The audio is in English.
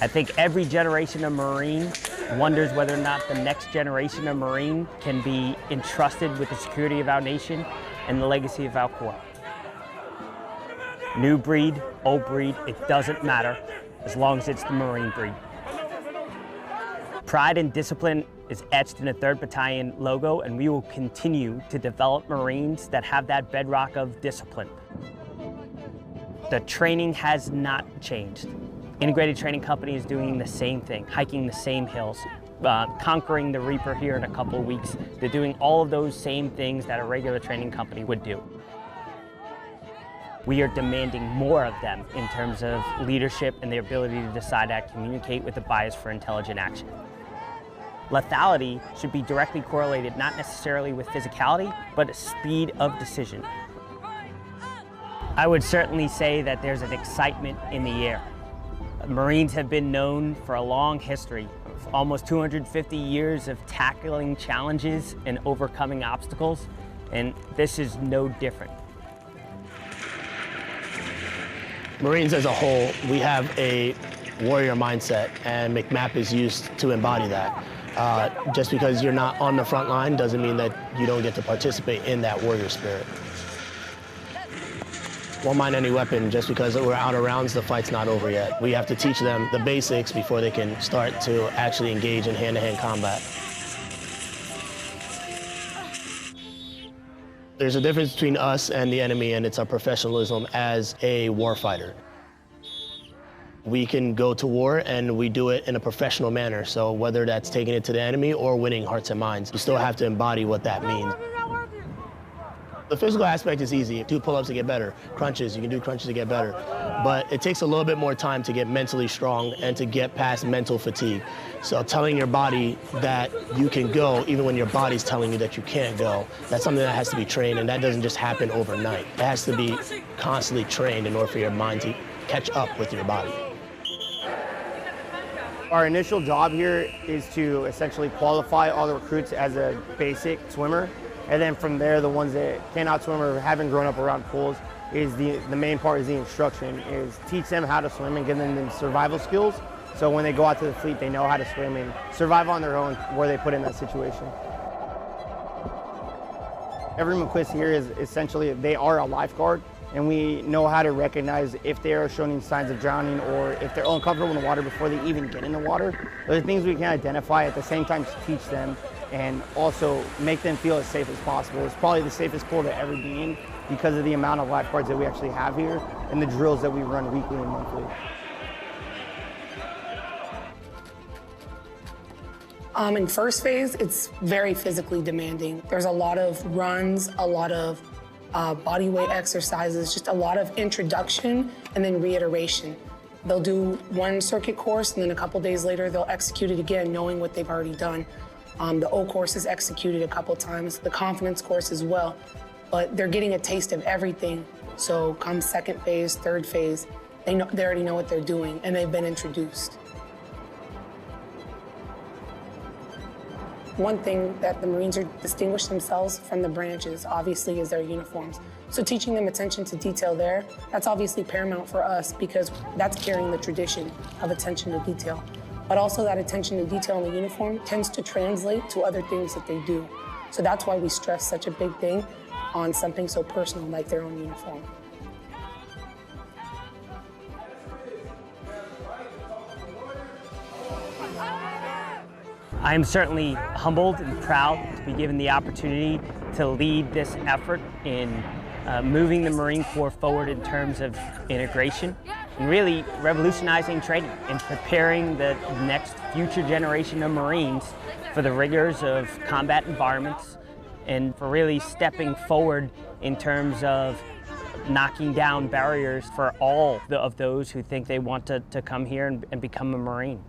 I think every generation of Marine wonders whether or not the next generation of Marine can be entrusted with the security of our nation and the legacy of our Corps. New breed, old breed, it doesn't matter as long as it's the Marine breed. Pride and discipline is etched in the 3rd Battalion logo, and we will continue to develop Marines that have that bedrock of discipline. The training has not changed. Integrated Training Company is doing the same thing, hiking the same hills, conquering the Reaper here in a couple of weeks. They're doing all of those same things that a regular training company would do. We are demanding more of them in terms of leadership and their ability to decide and communicate with a bias for intelligent action. Lethality should be directly correlated not necessarily with physicality, but speed of decision. I would certainly say that there's an excitement in the air. Marines have been known for a long history of almost 250 years of tackling challenges and overcoming obstacles, and this is no different. Marines as a whole, we have a warrior mindset, and MCMAP is used to embody that. Just because you're not on the front line doesn't mean that you don't get to participate in that warrior spirit. Won't mind any weapon. Just because we're out of rounds, the fight's not over yet. We have to teach them the basics before they can start to actually engage in hand-to-hand combat. There's a difference between us and the enemy, and it's our professionalism as a warfighter. We can go to war, and we do it in a professional manner. So whether that's taking it to the enemy or winning hearts and minds, you still have to embody what that means. The physical aspect is easy. Do pull-ups to get better. Crunches, you can do crunches to get better. But it takes a little bit more time to get mentally strong and to get past mental fatigue. So telling your body that you can go, even when your body's telling you that you can't go, that's something that has to be trained, and that doesn't just happen overnight. It has to be constantly trained in order for your mind to catch up with your body. Our initial job here is to essentially qualify all the recruits as a basic swimmer. And then from there, the ones that cannot swim or haven't grown up around pools, is the main part is the instruction, is teach them how to swim and give them the survival skills. So when they go out to the fleet, they know how to swim and survive on their own where they put in that situation. Every McQuist here is essentially, they are a lifeguard, and we know how to recognize if they are showing signs of drowning or if they're uncomfortable in the water before they even get in the water. Those are things we can identify, at the same time to teach them and also make them feel as safe as possible. It's probably the safest pool to ever be in because of the amount of lifeguards that we actually have here and the drills that we run weekly and monthly. In first phase, it's very physically demanding. There's a lot of runs, a lot of body weight exercises, just a lot of introduction and then reiteration. They'll do one circuit course, and then a couple days later, they'll execute it again, knowing what they've already done. The O course is executed a couple times, the confidence course as well, but they're getting a taste of everything. So come second phase, third phase, they already know what they're doing, and they've been introduced. One thing that the Marines distinguish themselves from the branches, obviously, is their uniforms. So teaching them attention to detail there, that's obviously paramount for us because that's carrying the tradition of attention to detail. But also that attention to detail in the uniform tends to translate to other things that they do. So that's why we stress such a big thing on something so personal like their own uniform. I am certainly humbled and proud to be given the opportunity to lead this effort in moving the Marine Corps forward in terms of integration and really revolutionizing training and preparing the next future generation of Marines for the rigors of combat environments and for really stepping forward in terms of knocking down barriers for all of those who think they want to come here and become a Marine.